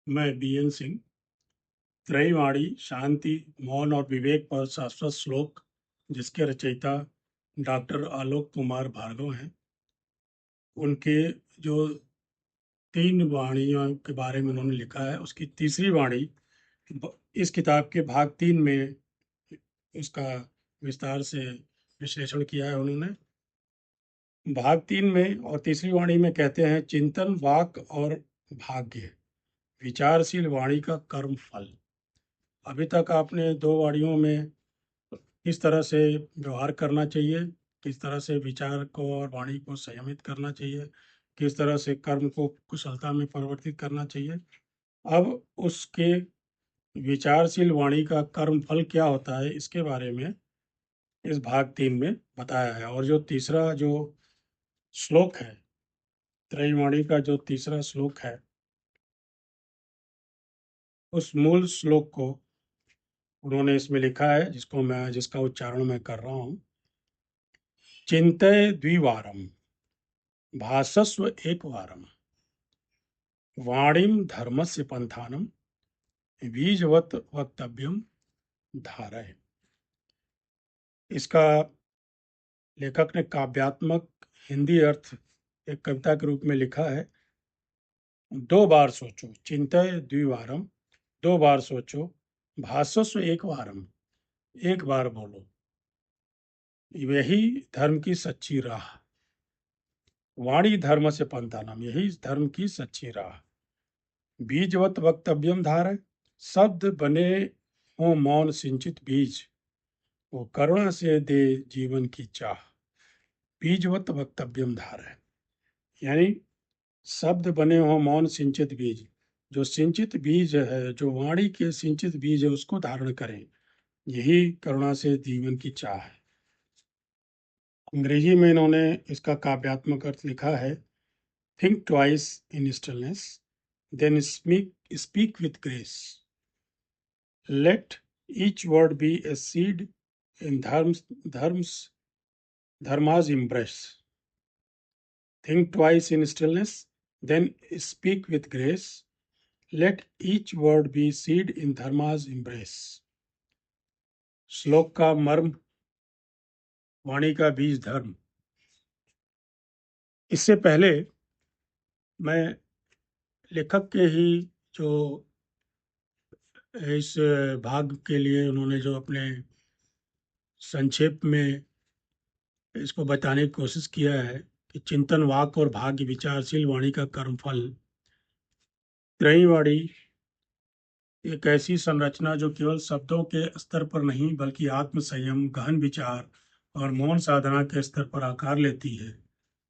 मैं बीएन सिंह। त्रयीवाणी शांति, मौन और विवेक पर शाश्वत श्लोक, जिसके रचयिता डॉक्टर आलोक कुमार भार्गव हैं। उनके जो 3 वाणियों के बारे में उन्होंने लिखा है, उसकी तीसरी वाणी इस किताब के भाग 3 में उसका विस्तार से विश्लेषण किया है उन्होंने। भाग 3 में और तीसरी वाणी में कहते हैं, चिंतन, वाक और भाग्य, विचारशील वाणी का कर्म फल। अभी तक आपने 2 वाणियों में किस तरह से व्यवहार करना चाहिए, किस तरह से विचार को और वाणी को संयमित करना चाहिए, किस तरह से कर्म को कुशलता में परिवर्तित करना चाहिए। अब उसके विचारशील वाणी का कर्म फल क्या होता है, इसके बारे में इस भाग 3 में बताया है। और जो तीसरा जो श्लोक है, त्रयीवाणी का जो तीसरा श्लोक है, उस मूल श्लोक को उन्होंने इसमें लिखा है, जिसका उच्चारण मैं कर रहा हूँ। चिंतय द्विवारम, भासस्व एकवारम, वाणीम धर्मस्य पंथानम, बीजवत वक्तव्यम धारय। इसका लेखक ने काव्यात्मक हिंदी अर्थ एक कविता के रूप में लिखा है। 2 बार सोचो, चिंतय द्विवारम, 2 बार सोचो, भासस्व एक वारम, एक बार बोलो, यही धर्म की सच्ची राह, वाणी धर्म से पंथानम, यही धर्म की सच्ची राह, बीजवत वक्तव्यम धारय, शब्द बने हो मौन सिंचित बीज, वो करुणा से दे जीवन की चाह, बीजवत वक्तव्यम धारय। यानी शब्द बने हो मौन सिंचित बीज, जो सिंचित बीज है, जो वाणी के सिंचित बीज है, उसको धारण करें, यही करुणा से जीवन की चाह है। अंग्रेजी में इन्होंने इसका काव्यात्मक अर्थ लिखा है, think twice in stillness, then speak with grace, let each word be a seed in dharma's embrace. Think twice in stillness, then speak with grace. Let each word be seed in धर्मा's embrace. श्लोक का मर्म, वाणी का बीज धर्म। इससे पहले मैं लेखक के ही जो इस भाग के लिए उन्होंने जो अपने संक्षेप में इसको बताने की कोशिश किया है कि चिंतन, वाक और भाग्य, विचारशील वाणी का कर्मफल। त्रयीवाणी एक ऐसी संरचना जो केवल शब्दों के स्तर पर नहीं, बल्कि आत्म संयम, गहन विचार और मौन साधना के स्तर पर आकार लेती है।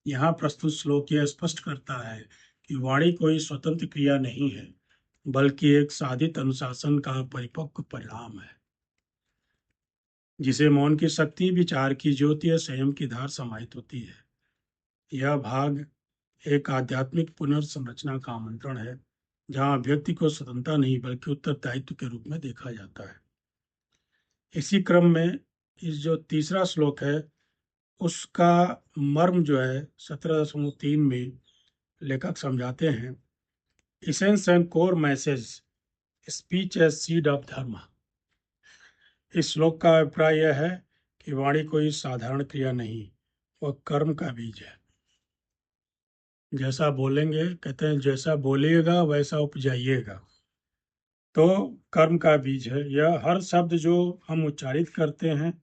यहाँ प्रस्तुत श्लोक यह स्पष्ट करता है कि वाणी कोई स्वतंत्र क्रिया नहीं है, बल्कि एक साधित अनुशासन का परिपक्व परिणाम है, जिसे मौन की शक्ति, विचार की ज्योति और संयम की धार समाहित होती है। यह भाग एक आध्यात्मिक पुनर्संरचना का आमंत्रण है, जहाँ व्यक्ति को स्वतंत्रता नहीं बल्कि उत्तरदायित्व के रूप में देखा जाता है। इसी क्रम में इस जो तीसरा श्लोक है, उसका मर्म जो है 17.3 में लेखक समझाते हैं, essence and core message, speech as seed of dharma. इस श्लोक का अभिप्राय यह है कि वाणी कोई साधारण क्रिया नहीं, वह कर्म का बीज है। जैसा बोलेंगे, कहते हैं जैसा बोलिएगा वैसा उपजाइएगा, तो कर्म का बीज है। यह हर शब्द जो हम उच्चारित करते हैं,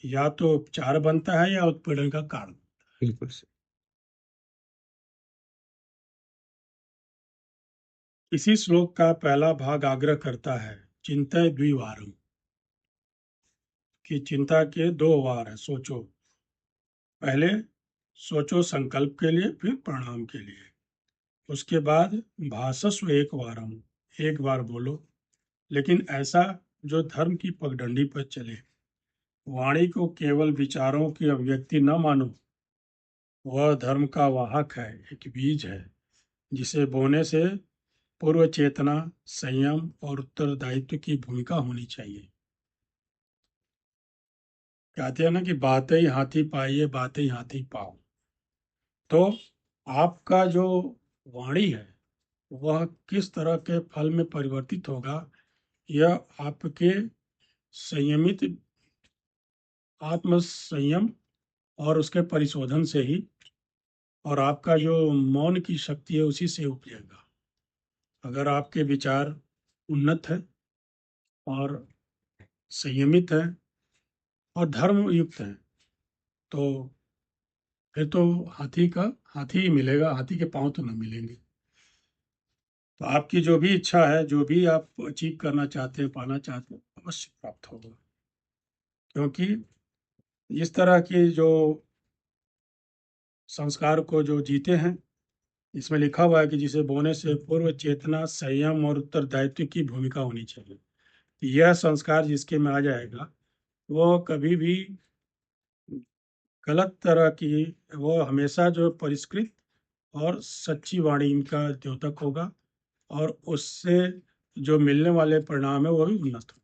या तो उपचार बनता है या उत्पीड़न का कारण। बिल्कुल सही। इसी श्लोक का पहला भाग आग्रह करता है, चिंतय द्विवारम, कि चिंता के 2 वार है, सोचो। पहले सोचो संकल्प के लिए, फिर प्रणाम के लिए। उसके बाद भासस्व एक वारम, एक बार बोलो, लेकिन ऐसा जो धर्म की पगडंडी पर चले। वाणी को केवल विचारों की अभिव्यक्ति न मानो, वह धर्म का वाहक है, एक बीज है, जिसे बोने से पूर्व चेतना, संयम और उत्तरदायित्व की भूमिका होनी चाहिए। कहते हैं ना कि बातें ही हाथी पाइए, बातें ही हाथी पाओ। तो आपका जो वाणी है, वह किस तरह के फल में परिवर्तित होगा, यह आपके संयमित आत्म संयम और उसके परिशोधन से ही, और आपका जो मौन की शक्ति है उसी से उपजेगा। अगर आपके विचार उन्नत है और संयमित है और धर्म युक्त है, तो फिर तो हाथी ही मिलेगा, हाथी के पांव तो न मिलेंगे। तो आपकी जो भी इच्छा है, जो भी आप अचीव करना चाहते हैं, पाना चाहते हैं, अवश्य प्राप्त होगा। क्योंकि इस तरह की जो संस्कार को जो जीते हैं, इसमें लिखा हुआ है कि जिसे बोने से पूर्व चेतना, संयम और उत्तरदायित्व की भूमिका होनी चाहिए। यह संस्कार जिसके में आ जाएगा, वो कभी भी गलत तरह की, वो हमेशा जो परिष्कृत और सच्ची वाणी का द्योतक होगा, और उससे जो मिलने वाले परिणाम है वो भी उन्नत होगा।